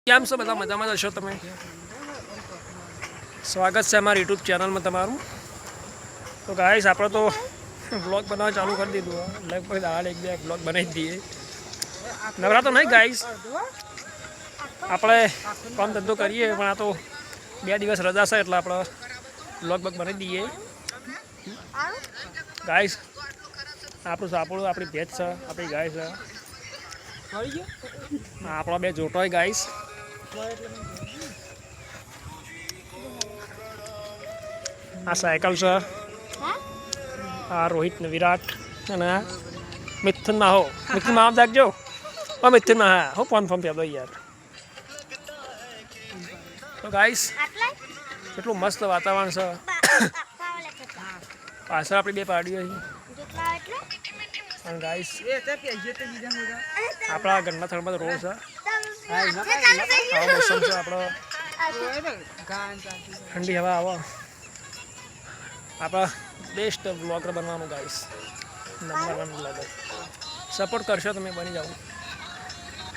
કેમ છો બધા મજામાં જશો તમે? સ્વાગત છે અમારી યુટ્યુબ ચેનલમાં તમારું. તો ગાઈસ આપણે તો વ્લોગ બનાવવા ચાલુ કરી દીધું. લગભગ હાલ એક બે વ્લોગ બનાવી દઈએ. નવરા તો નહીં ગાઈસ, આપણે કામ ધંધો કરીએ પણ આ તો 2 દિવસ રજા છે એટલે આપણે વ્લોગ બનાવી દઈએ ગાઈસ. આપણું સાપડું આપણી ભેજ છે, આપણી ગાય છે, આપણા બે જોટો હોય ગાઈસ. આ સાયકલ છે, આ રોહિત ને વિરાટ અને મિથુનમાં હો મિથુનમાં આમ જાગજો. મિથુનમાં હા હો ફોન પેલો યાર. તો ગાઈસ કેટલું મસ્ત વાતાવરણ છે. પાછળ આપણી બે પાડીઓ છે અને ગાઈસ આપણા ઘરના થળમાં રોડ છે. આવો મોસમ છે આપણો, ઠંડી હવા આવો. આપણા બેસ્ટ બ્લોગર બનવાનું ગાઈસ, નંબર 1 બ્લોગર. સપોર્ટ કરશો તમે બની જાઓ.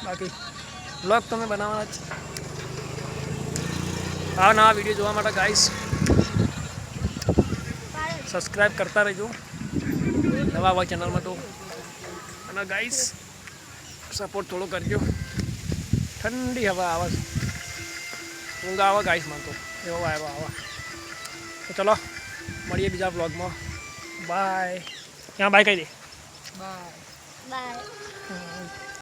બાકી બ્લોગ તમે બનાવવાના જ. આવા નવા વિડીયો જોવા માટે ગાઈસ સબસ્ક્રાઈબ કરતા રહેજો નવા આવા ચેનલમાં. તો અને ગાઈસ સપોર્ટ થોડો કરજો. ઠંડી હવા આવે, ઊંઘ આવે ગાઈસ મને તો એવો આવ્યો આવે. તો ચલો મળીએ બીજા બ્લોગમાં. બાય. ક્યાં બાય કહી દે. બાય.